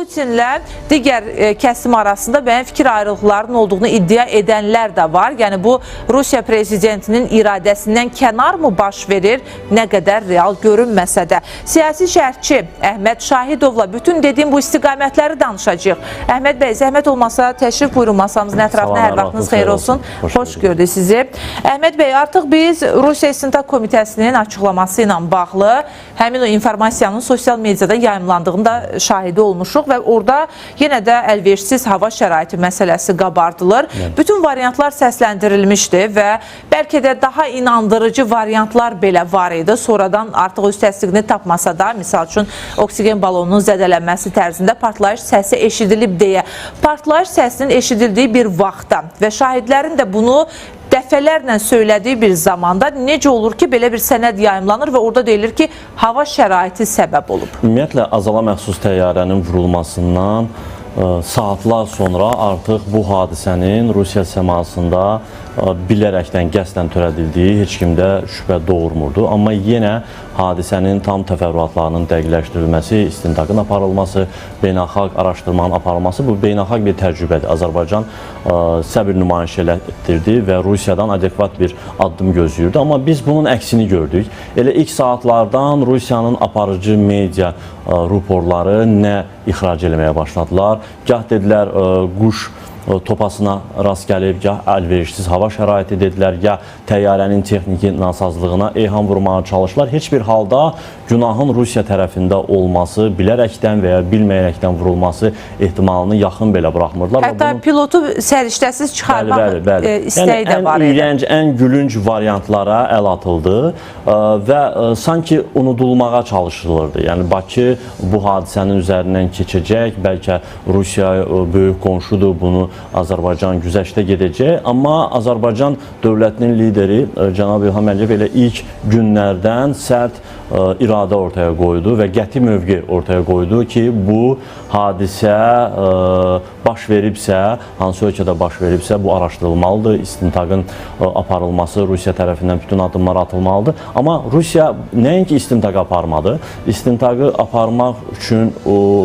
Putinlə digər kəsim arasında müəyyən fikir ayrılıqlarının olduğunu iddia edənlər də var. Yəni bu Rusiya prezidentinin iradəsindən kənar mı baş verir, nə qədər real görünməsə də. Siyasi şərhçi Əhməd Şahidovla bütün dediyim bu istiqamətləri danışacağıq. Əhməd bəy, zəhmət olmasa təşrif buyurun masamızın ətrafına, hər vaxtınız xeyir olsun. Xoş gördük sizi. Əhməd bəy, artıq biz Rusiya İstintaq Komitəsinin açıqlaması ilə bağlı həmin o informasiyanın sosial mediada yayımlandığında şahidi olmuşuq və orada yenə də əlverişsiz hava şəraiti məsələsi qabardılır. Bütün variantlar səsləndirilmişdi və bəlkə də daha inandırıcı variantlar belə var idi. Sonradan artıq öz təsdiqini tapmasa da, misal üçün oksigen balonunun zədələnməsi tərzində partlayış səsi eşidilib deyə. Partlayış səsinin eşidildiyi bir vaxtda və şahidlərin də bunu dəfələrlə söylədiyi bir zamanda necə olur ki, belə bir sənəd yayımlanır və orada deyilir ki, hava şəraiti səbəb olub? Ümumiyyətlə, Azala məxsus təyyarənin vurulmasından saatlar sonra artıq bu hadisənin Rusiya səmasında bilərəkdən, qəsdən törədildiyi heç kimdə şübhə doğurmurdu. Amma yenə hadisənin tam təfərrüatlarının dəqiqləşdirilməsi, istintaqın aparılması, beynəlxalq araşdırmanın aparılması bu beynəlxalq bir təcrübədir. Azərbaycan səbir nümayiş etdirdi və Rusiyadan adekvat bir addım gözləyirdi. Amma biz bunun əksini gördük. Elə ilk saatlardan Rusiyanın aparıcı media ruporları nə ixrac eləməyə başladılar. Gah dedilər quş topasına rast gəlib, gah əlverişsiz hava şəraiti dedilər, gah təyyarənin texniki nasazlığına eyham vurmağa çalışdılar. Heç bir halda günahın Rusiya tərəfində olması, bilərəkdən və ya bilməyərəkdən vurulması ehtimalını yaxın belə buraxmırdılar. Hətta pilotu səriştəsiz çıxarmaq istəyi də var idi. Ən iyrənc, ən gülünc variantlara əl atıldı və sanki unudulmağa çalışılırdı. Yəni Bakı bu hadisənin üzərindən keçəcək, bəlkə Rusiya böyük qonşudur, bunu Azərbaycan güzəştə gedəcək. Amma Azərbaycan dövlətinin lideri cənab İlham Əliyev elə ilk günlərdən sərt iradə ortaya qoydu və qəti mövqe ortaya qoydu ki, bu hadisə baş veribsə, hansı ölkədə baş veribsə, bu araşdırılmalıdır, istintaqın aparılması Rusiya tərəfindən bütün addımlar atılmalıdır. Amma Rusiya nəinki istintaq aparmadı, istintaqı aparmaq üçün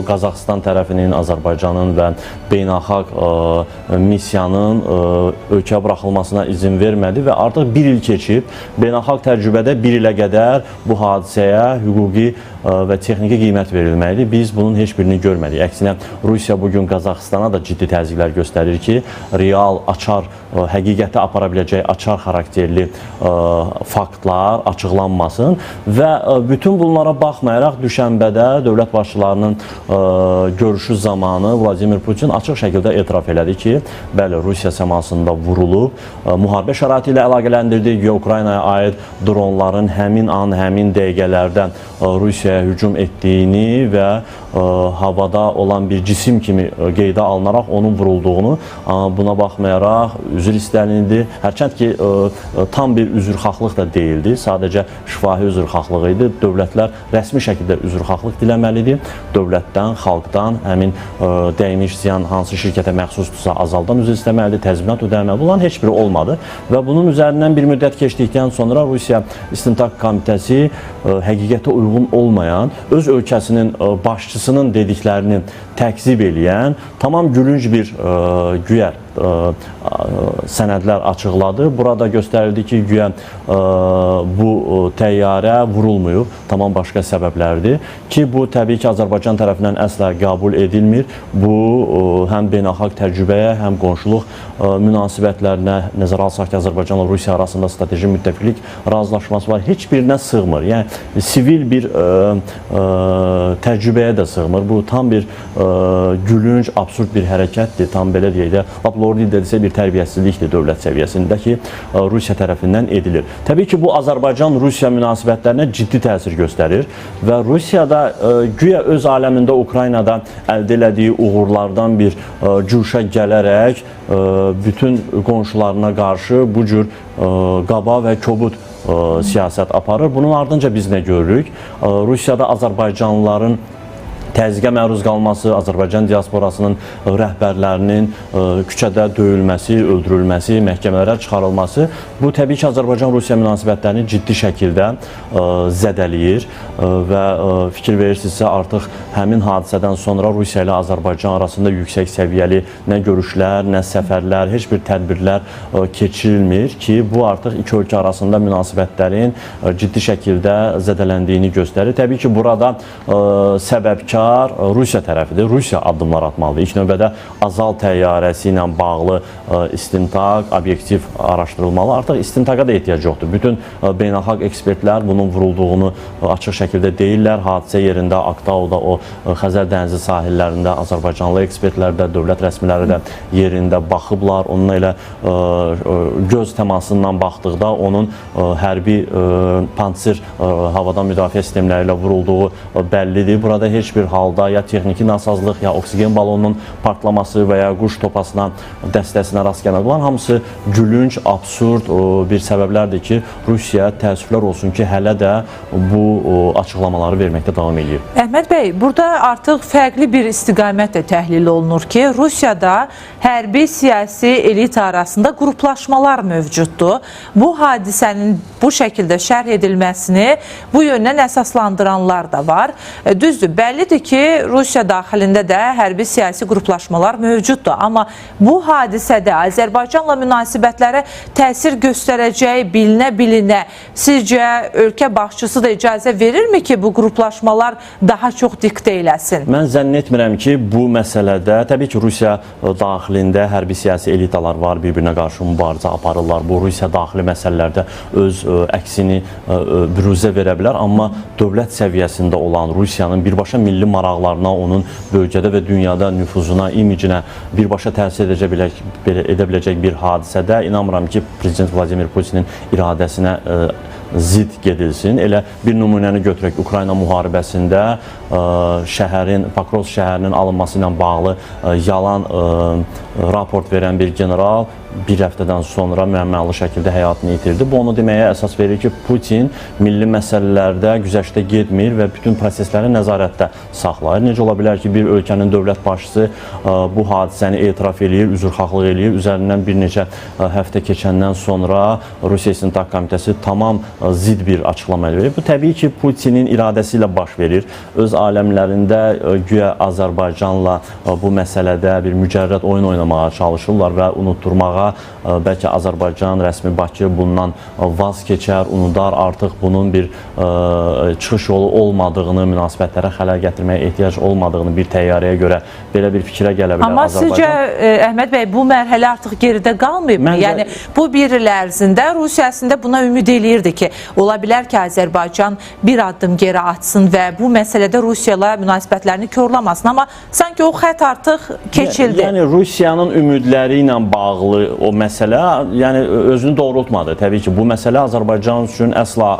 Qazaxıstan tərəfinin, Azərbaycanın və beynəlxalq missiyanın ölkəyə buraxılmasına izin vermədi və artıq bir il keçib, beynəlxalq təcrübədə bir ilə qədər bu hadisəyə hüquqi və texniki qiymət verilməlidir. Biz bunun heç birini görmədik. Əksinə, Rusiya bugün Qazaxıstana da ciddi təzyiqlər göstərir ki, real, açar, həqiqəti apara biləcək açar xarakterli faktlar açıqlanmasın və bütün bunlara baxmayaraq düşənbədə dövlət başçılarının görüşü zamanı Vladimir Putin açıq şəkildə etiraf elədi ki, bəli, Rusiya səmasında vurulub, müharibə şəraiti ilə əlaqələndirdi, Ukraynaya aid dronların həmin an, həmin dəqiqələrdən Rusiyaya hücum etdiyini və havada olan bir cisim kimi qeydə alınaraq onun vurulduğunu, buna baxmayaraq üzr istənildi. Hərçənd ki, tam bir üzrxahlıq da deyildi, sadəcə şifahi üzrxahlıq idi. Dövlətlər rəsmi şəkildə üzrxahlıq diləməlidir. Dövlətdən, xalqdan həmin dəymiş ziyan hansı şirkətə məxsusdursa azaldan üzr istəməlidir, təzminat ödəməlidir. Bunların heç biri olmadı və bunun üzərindən bir müddət keçdikdən sonra Rusiya İstintaq Komitəsi həqiqətə uyğun olmayan, öz ölkəsinin başçısının dediklərini təkzib eləyən, tamam gülünc bir güya sənədlər açıqladı. Burada göstərildi ki, güya bu təyyarə vurulmuyub, tamam başqa səbəblərdir ki, bu təbii ki, Azərbaycan tərəfindən əsla qəbul edilmir. Bu, həm beynəlxalq təcrübəyə, həm qonşuluq münasibətlərinə nəzərə alsaq ki, Azərbaycanla Rusiya arasında strateji müttəfiqlik razılaşması var, heç birinə sığmır. Yəni, sivil bir təcrübəyə də sığmır. Bu, tam bir gülünc, absurd bir hərəkətdir, tam belə deyək də, lord dedirsə bir tərbiyəsizlikdir dövlət səviyyəsində ki, Rusiya tərəfindən edilir. Təbii ki, bu Azərbaycan-Rusiya münasibətlərinə ciddi təsir göstərir və Rusiyada güya öz aləmində Ukraynada əldə elədiyi uğurlardan bir cuşa gələrək bütün qonşularına qarşı bu cür qaba və kobud siyasət aparır. Bunun ardınca biz nə görürük? Rusiyada Azərbaycanlıların təzyiqə məruz qalması, Azərbaycan diasporasının rəhbərlərinin küçədə döyülməsi, öldürülməsi, məhkəmələrə çıxarılması bu təbii ki, Azərbaycan-Rusiya münasibətlərini ciddi şəkildə zədələyir və fikir verirsinizsə artıq həmin hadisədən sonra Rusiya ilə Azərbaycan arasında yüksək səviyyəli nə görüşlər, nə səfərlər, heç bir tədbirlər keçirilmir ki, bu artıq iki ölkə arasında münasibətlərin ciddi şəkildə zədələndiyini göstərir. Təbii ki, burada səbəbkar Rusiya tərəfidir. Rusiya addımlar atmalıdır. İlk növbədə Azal təyyarəsi ilə bağlı istintaq, obyektiv araşdırılmalı. Artıq istintaqa da ehtiyac yoxdur. Bütün beynəlxalq ekspertlər bunun vurulduğunu açıq şəkildə deyirlər. Hadisə yerində, Aktauda, o Xəzər dənizi sahillərində Azərbaycanlı ekspertlər də, dövlət rəsmiləri də yerində baxıblar. Onunla elə göz təmasından baxdıqda onun hərbi panser havadan müdafiə sistemləri ilə vurulduğu bəllidir. Burada heç bir halda ya texniki nasazlıq, ya oksigen balonunun partlaması və ya quş topasına, dəstəsinə rast gəlmədi. Bunlar hamısı gülünc, absurd bir səbəblərdir ki, Rusiya təəssüflər olsun ki, hələ də bu açıqlamaları verməkdə davam edir. Əhməd bəy, burada artıq fərqli bir istiqamət də təhlil olunur ki, Rusiyada hərbi siyasi elita arasında qruplaşmalar mövcuddur. Bu hadisənin bu şəkildə şərh edilməsini bu yöndən əsaslandıranlar da var. Düzdür, bəllidir ki, Rusiya daxilində də hərbi siyasi qruplaşmalar mövcuddur. Amma bu hadisədə Azərbaycanla münasibətlərə təsir göstərəcəyi bilinə-bilinə sizcə ölkə başçısı da icazə verirmi ki, bu qruplaşmalar daha çox diktə eləsin? Mən zənn etmirəm ki, bu məsələdə, təbii ki, Rusiya daxilində hərbi siyasi elitalar var, bir-birinə qarşı mübarizə aparırlar. Bu, Rusiya daxili məsələlərdə öz əksini büruzə verə bilər. Amma dövlət səviyyəsində olan Rusiyanın birbaşa milli maraqlarına, onun bölgədə və dünyada nüfuzuna, imicinə birbaşa təsir edə biləcək bir hadisədə inanmıram ki, Prezident Vladimir Putinin iradəsinə zid gedilsin. Elə bir nümunəni götürək. Ukrayna müharibəsində Pakros şəhərinin alınması ilə bağlı yalan raport verən bir general bir həftədən sonra müəmmalı şəkildə həyatını itirdi. Bu onu deməyə əsas verir ki, Putin milli məsələlərdə güzəştə getmir və bütün prosesləri nəzarətdə saxlayır. Necə ola bilər ki, bir ölkənin dövlət başçısı bu hadisəni etiraf eləyir, üzrxahlıq eləyir. Üzərindən bir neçə həftə keçəndən sonra Rusiya İstintaq Komitəsi tamam zid bir açıqlama verir. Bu təbii ki, Putinin iradəsi ilə baş verir. Öz aləmlərində güya Azərbaycanla bu məsələdə bir mücərrəd oyun oynamağa çalışırlar və unutturmağa bəlkə Azərbaycan, rəsmi Bakı bundan vaz keçər, unudar, artıq bunun bir çıxış yolu olmadığını, münasibətlərə xələl gətirməyə ehtiyac olmadığını bir təyyarəyə görə belə bir fikrə gələ bilər Amma Azərbaycan. sizcə, Əhməd bəy, bu mərhələ artıq geridə qalmayıb mı? Yəni, bu bir il ərzində Rusiya əslində buna ümid eləyirdi ki, ola bilər ki, Azərbaycan bir addım geri atsın və bu məsələdə Rusiya ilə münasibətlərini korlamasın. Amma sanki o xət artıq keçildi. Yəni, Rusiyanın ümidləri ilə bağlı o məsələ özünü doğrultmadı. Təbii ki, bu məsələ Azərbaycan üçün əsla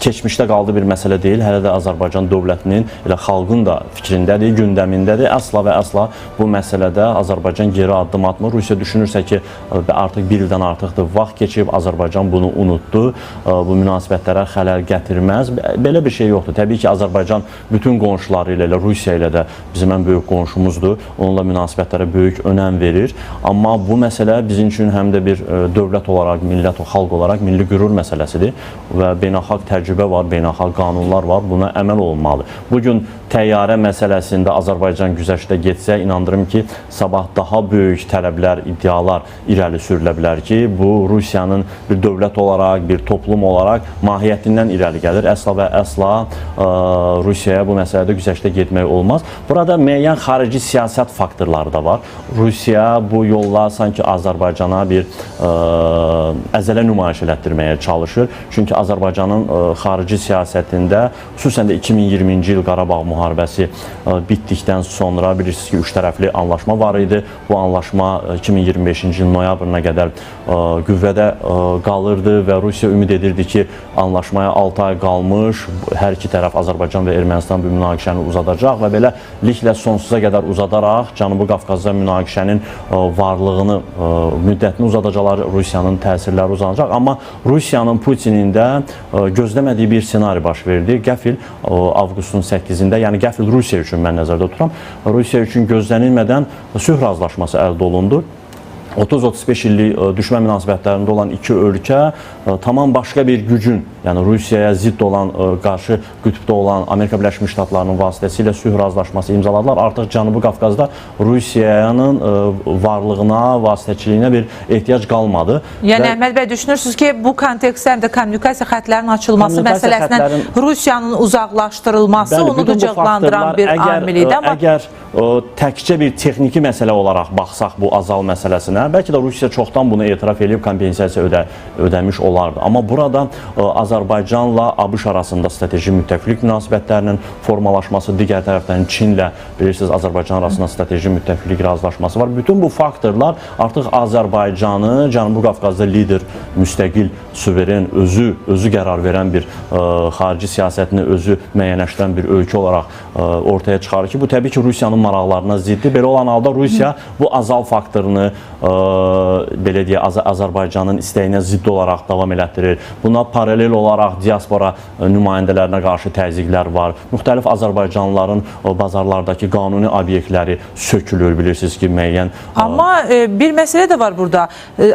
keçmişdə qaldığı bir məsələ deyil. Hələ də Azərbaycan dövlətinin, elə xalqın da fikrindədir, gündəmindədir. Əsla və əsla bu məsələdə Azərbaycan geri addım atmır. Rusiya düşünürsə ki, artıq bir ildən artıqdır vaxt keçib, Azərbaycan bunu unutdu, bu münasibətlərə xələl gətirməz. Belə bir şey yoxdur. Təbii ki, Azərbaycan bütün qonşuları ilə, Rusiya ilə də bizim ən böyük qonşumuzdur. Onunla münasibətlərə böyük önəm verir. Amma bu məsələ bizim üçün həm də bir dövlət olaraq, millət, xalq olaraq milli qürur məsələsidir və beynəlxalq təcrübə var, beynəlxalq qanunlar var, buna əməl olunmalı. Bugün təyyarə məsələsində Azərbaycan güzəştə getsə, inandırım ki, sabah daha böyük tələblər, iddialar irəli sürülə bilər ki, bu Rusiyanın bir dövlət olaraq, bir toplum olaraq mahiyyətindən irəli gəlir. Əsla və əsla Rusiyaya bu məsələdə güzəştə getmək olmaz. Burada müəyyən xarici siyasət faktorları da var. Rusiya bu yolla sanki Azərbaycana bir əzələ nümayiş elətdirməyə çalışır. Çünki Azərbaycanın xarici siyasətində, xüsusən də 2020-ci il Qarabağ müharibəsi bitdikdən sonra bilirsiniz ki, üç tərəfli anlaşma var idi. Bu anlaşma 2025-ci il noyabrına qədər qüvvədə qalırdı və Rusiya ümid edirdi ki, anlaşmaya 6 ay qalmış, hər iki tərəf Azərbaycan və Ermənistan bu münaqişəni uzadacaq və beləliklə sonsuza qədər uzadaraq Cənubi Qafqazda münaqişənin varlığını, müddətini uzadacaqlar, Rusiyanın təsirləri uzanacaq. Amma Rusiyanın, Putinin də gözləmədiyi bir senari baş verdi. Qəfil avqustun 8-də, yəni qəfil Rusiya üçün mən nəzərdə tuturam. Rusiya üçün gözlənilmədən sülh razılaşması əldə olundu. 30-35 illik düşmən münasibətlərində olan iki ölkə tamam başqa bir gücün, yəni Rusiyaya zidd olan, qarşı qütbdə olan Amerika Birləşmiş Ştatlarının vasitəsilə sülh razılaşması imzaladılar. Artıq Cənubi Qafqazda Rusiyanın varlığına, vasitəçiliyinə bir ehtiyac qalmadı. Yəni Əhməd bəy, düşünürsünüz ki, bu kontekstlərdə kommunikasiya xətlərinin açılması məsələsindən Rusiyanın uzaqlaşdırılması onu da cıqlandıran bir amil idi. Amma əgər təkcə bir texniki məsələ olaraq baxsaq bu azal məsələsinə, bəlkə də Rusiya çoxdan bunu etiraf edib kompensasiya ödəmiş olardı. Amma burada Azərbaycanla ABŞ arasında strateji müttəfiqlik münasibətlərinin formalaşması, digər tərəfdən Çinlə bilirsiniz Azərbaycan arasında strateji müttəfiqlik razılaşması var. Bütün bu faktorlar artıq Azərbaycanı Cənubi Qafqazda lider, müstəqil, suveren, özü qərar verən bir xarici siyasətini özü müəyyənləşdirən bir ölkə olaraq ortaya çıxarır ki, bu təbii ki Rusiyanın maraqlarına ziddir. Belə olan halda Rusiya bu azal faktorunu belə deyək Azərbaycanın istəyinə zidd olaraq davam elətdirir. Buna paralel olaraq diaspora nümayəndələrinə qarşı təzyiqlər var. Müxtəlif azərbaycanlıların bazarlardakı qanuni obyektləri sökülür, bilirsiniz ki, müəyyən. Amma bir məsələ də var burada.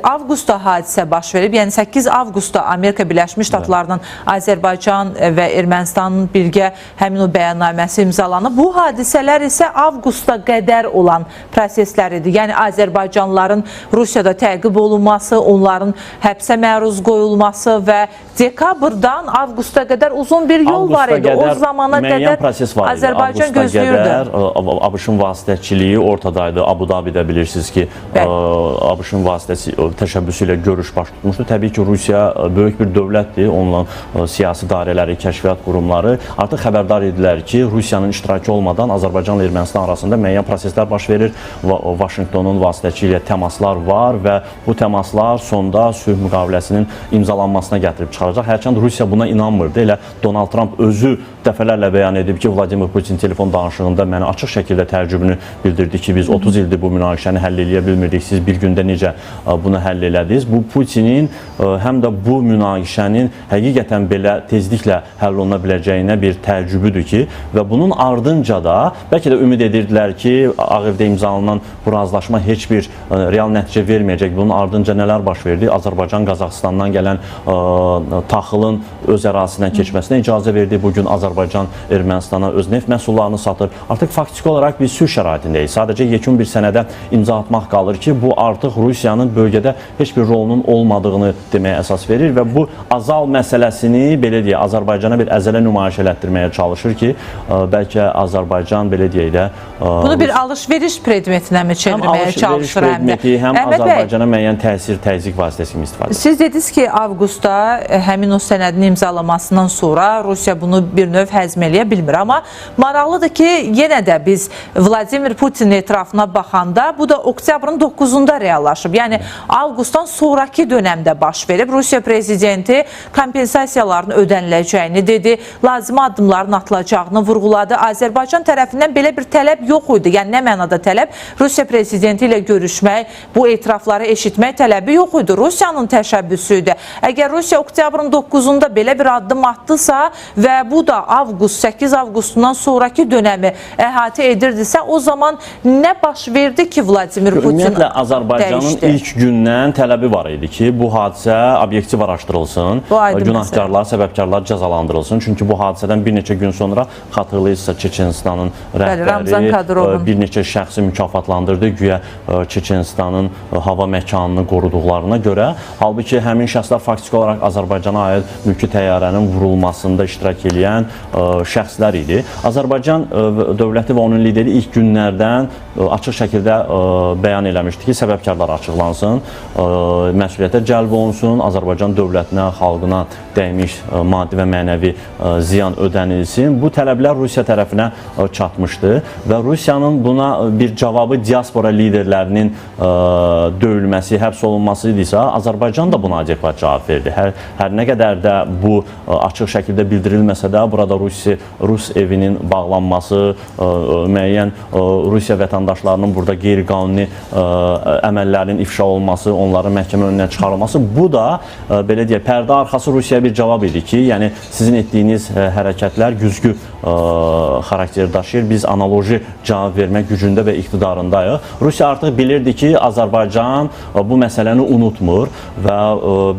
Avqustda hadisə baş verib. Yəni 8 avqustda Amerika Birləşmiş Ştatlarının Azərbaycan və Ermənistanın birgə həmin o bəyannaməsi imzalanıb. Bu hadisələr isə avqustda qədər olan proseslər idi. Yəni Azərbaycanlıların Rusiyada təqib olunması, onların həbsə məruz qoyulması və dekabrdan avqusta qədər uzun bir yol var idi. O zamana qədər Azərbaycan gözləyirdi. ABŞ-ın vasitəçiliyi ortadaydı. Abu-Dabidə bilirsiniz ki, ABŞ-ın təşəbbüsü ilə görüş baş tutmuşdu. Təbii ki, Rusiya böyük bir dövlətdir. Onunla siyasi dairələri, kəşfiyyat qurumları artıq xəbərdar idilər ki, Rusiyanın iştirakı olmadan Azərbaycanla Ermənistan arasında müəyyən proseslər baş verir. Vaşinqtonun vasitəçiliyi ilə təmaslar var və bu təmaslar sonda sülh müqaviləsinin imzalanmasına gətirib çıxaracaq. Hərçənd Rusiya buna inanmırdı. Elə Donald Trump özü dəfələrlə bəyan edib ki, Vladimir Putin telefon danışığında mənə açıq şəkildə təəccübünü bildirdi ki, biz 30 ildir bu münaqişəni həll edə bilmirdik. Siz bir gündə necə bunu həll elədiniz? Bu Putinin həm də bu münaqişənin həqiqətən belə tezliklə həll oluna biləcəyinə bir təəccübüdür ki, və bunun ardınca da bəlkə də ümid edirdilər ki, Ağ Evdə imzalanan bu razılaşma heç bir real nəticə verməyəcək. Bunun ardınca nələr baş verdi? Azərbaycan Qazaxıstandan gələn taxılın öz ərazisindən keçməsinə icazə verdi. Bugün Azərbaycan Ermənistana öz neft məhsullarını satır. Artıq faktiki olaraq biz sülh şəraitindəyik. Sadəcə yekun bir sənədə imza atmaq qalır ki, bu artıq Rusiyanın bölgədə heç bir rolunun olmadığını deməyə əsas verir və bu azal məsələsini belə deyək, Azərbaycana bir əzələ nümayiş elətdirməyə çalışır ki, bəlkə Azərbaycan belə deyək də bunu bir alış-veriş predmetinə mi çevirməyə çalışır həm də? Həm Azərbaycana müəyyən təsir, təzyiq vasitəsi kimi istifadə edir. Siz dediniz ki, avqustda həmin o sənədin imzalamasından sonra Rusiya bunu bir növ həzm eləyə bilmir. Amma maraqlıdır ki, yenə də biz Vladimir Putinin etrafına baxanda bu da oktyabrın 9-unda reallaşıb. Yəni avqustdan sonraki dönəmdə baş verib. Rusiya prezidenti kompensasiyaların ödəniləcəyini dedi, lazımi addımların atılacağını vurğuladı. Azərbaycan tərəfindən belə bir tələb yox idi. Yəni nə mənada tələb? Rusiya prezidenti ilə görüşmək, bu etirafları eşitmək tələbi yox idi. Rusiyanın təşəbbüsü idi. Əgər Rusiya oktyabrın 9-unda belə bir addım atdısa və bu da 8 avqustundan sonraki dönəmi əhatə edirdisə, o zaman nə baş verdi ki, Vladimir Putin ümumiyyətlə Azərbaycanın ilk gündən tələbi var idi ki, bu hadisə obyektiv araşdırılsın, günahkarlar, səbəbkarlar cəzalandırılsın. Çünki bu hadisədən bir neçə gün sonra xatırlayırsınızsa Çeçenistanın rəhbəri bir neçə şəxsi mükafatlandırdı güya Çeçenistanın hava məkanını qoruduqlarına görə. Halbuki həmin şəxslər faktiki olaraq Azərbaycana aid mülki təyyarənin vurulmasında iştirak edən şəxslər idi. Azərbaycan dövləti və onun lideri ilk günlərdən açıq şəkildə bəyan eləmişdi ki, səbəbkarlar açıqlansın, məsuliyyətə cəlb olunsun, Azərbaycan dövlətinə, xalqına dəymiş maddi və mənəvi ziyan ödənilsin. Bu tələblər Rusiya tərəfinə çatmışdı və Rusiyanın buna bir cavabı diaspora liderlərinin döyülməsi, həbs olunması idisə, Azərbaycan da buna adekvat cavab verdi. Hər nə qədər qədər də bu açıq şəkildə bildirilməsə də burada Rus evinin bağlanması, müəyyən Rusiya vətəndaşlarının burada qeyri-qanuni əməllərin ifşa olması, onların məhkəmə önünə çıxarılması, bu da belə deyək, pərdə arxası Rusiyaya bir cavab idi ki, yəni sizin etdiyiniz hərəkətlər güzgü xarakteri daşıyır. Biz analoji cavab vermək gücündə və iqtidarındayıq. Rusiya artıq bilirdi ki, Azərbaycan bu məsələni unutmur və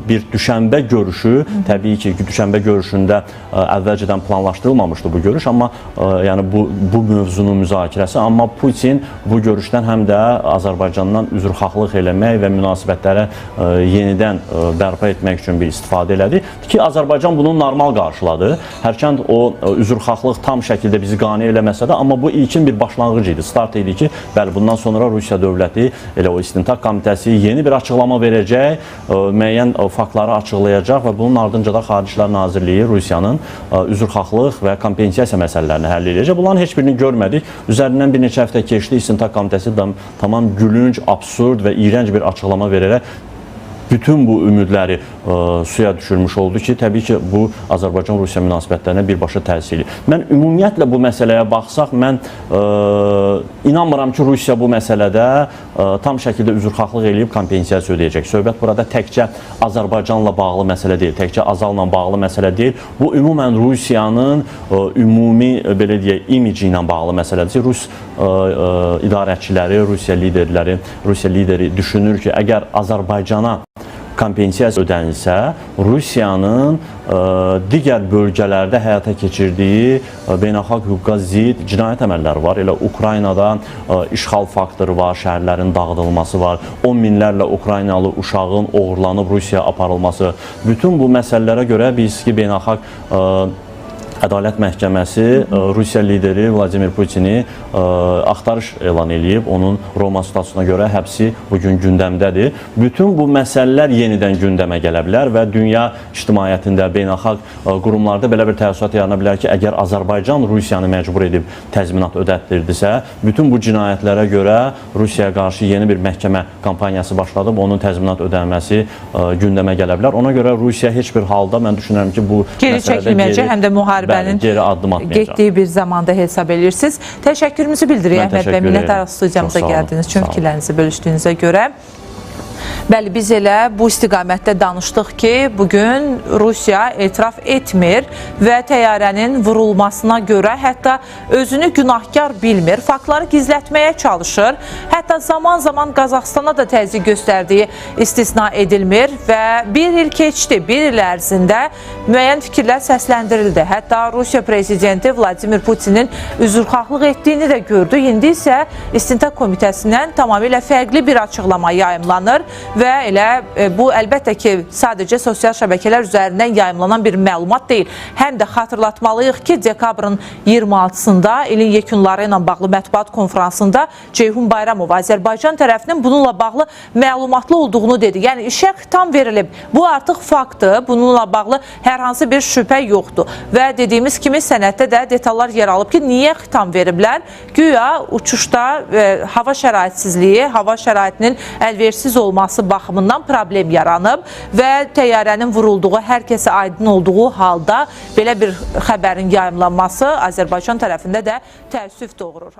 bir düşənbə görüşü, təbii ki, düşənbə görüşündə əvvəlcədən planlaşdırılmamışdı bu görüş, amma yəni bu mövzunun müzakirəsi, amma Putin bu görüşdən həm də Azərbaycandan üzrxahlıq eləmək və münasibətləri yenidən bərpa etmək üçün bir istifadə elədi ki, Azərbaycan bunu normal qarşıladı. Hərçənd o üzrxahlıq tam şəkildə bizi qane eləməsə də, amma bu ilkin bir başlanğıc idi, start idi ki, bəli, bundan sonra Rusiya dövləti, elə o İstintaq Komitəsi yeni bir açıqlama verəcək, müəyyən faktları açıqlayacaq və bunun ardınca da Xarici İşlər Nazirliyi Rusiyanın üzrxahlıq və kompensasiya məsələlərini həll edəcək. Bunların heç birini görmədik. Üzərindən bir neçə həftə keçdi, İstintaq Komitəsi tamam gülünc, absurd və iyrənc bir açıqlama verərək bütün bu ümidləri suya düşürmüş oldu ki, təbii ki, bu Azərbaycan-Rusiya münasibətlərinə birbaşa təsir edir. Mən ümumiyyətlə bu məsələyə baxsaq, mən inanmıram ki, Rusiya bu məsələdə tam şəkildə üzrxahlıq eləyib kompensasiya ödəyəcək. Söhbət burada təkcə Azərbaycanla bağlı məsələ deyil, təkcə Azal'la bağlı məsələ deyil. Bu, ümumən Rusiyanın ümumi, belə deyək, imici ilə bağlı məsələdir. Rus idarəçiləri, Rusiya lideri düşünür ki, əgər Azərbaycana kompensasiya ödənilsə, Rusiyanın digər bölgələrdə həyata keçirdiyi beynəlxalq hüquqa zidd cinayət əməlləri var. Elə Ukraynada işğal faktoru var, şəhərlərin dağıdılması var, 10 minlərlə Ukraynalı uşağın oğurlanıb Rusiyaya aparılması. Bütün bu məsələlərə görə biz ki, beynəlxalq Ədalət Məhkəməsi Rusiya lideri Vladimir Putini axtarış elan edib. Onun Roma statusuna görə həbsi bugün gündəmdədir. Bütün bu məsələlər yenidən gündəmə gələ bilər və dünya ictimaiyyətində, beynəlxalq qurumlarda belə bir təəssürat yarana bilər ki, əgər Azərbaycan Rusiyanı məcbur edib təzminat ödətdirdisə, bütün bu cinayətlərə görə Rusiyaya qarşı yeni bir məhkəmə kampaniyası başladıb, onun təzminat ödənməsi gündəmə gələ bilər. Ona görə Rusiya heç bir halda, mən düşünürəm ki, bu geri çəkilməyəcək, həm də müharibənin getdiyi bir zamanda hesab edirsiniz. Təşəkkürümüzü bildiririk Əhməd bəy, minnətdarıq studiyamıza gəldiyiniz üçün, fikirlərinizi bölüşdüyünüzə görə. Bəli, biz elə bu istiqamətdə danışdıq ki, bugün Rusiya etiraf etmir və təyyarənin vurulmasına görə hətta özünü günahkar bilmir, faktları gizlətməyə çalışır. Hətta zaman-zaman Qazaxstana da təzyiq göstərdiyi istisna edilmir və bir il keçdi, bir il ərzində müəyyən fikirlər səsləndirildi. Hətta Rusiya prezidenti Vladimir Putinin üzrxahlıq etdiyini də gördü. İndi isə İstintaq Komitəsindən tamamilə fərqli bir açıqlama yayımlanır. Və elə bu əlbəttə ki, sadəcə sosial şəbəkələr üzərindən yayımlanan bir məlumat deyil. Həm də xatırlatmalıyıq ki, dekabrın 26-sında ilin yekunları ilə bağlı mətbuat konfransında Ceyhun Bayramov Azərbaycan tərəfinin bununla bağlı məlumatlı olduğunu dedi. Yəni işə xitam verilib. Bu artıq faktdır. Bununla bağlı hər hansı bir şübhə yoxdur. Və dediyimiz kimi sənəddə də detallar yer alıb ki, niyə xitam veriblər? Güya uçuşda hava şəraitsizliyi, hava şəraitinin əlverişsiz olması baxımından problem yaranıb və təyyarənin vurulduğu hər kəsə aydın olduğu halda belə bir xəbərin yayımlanması Azərbaycan tərəfində də təəssüf doğurur.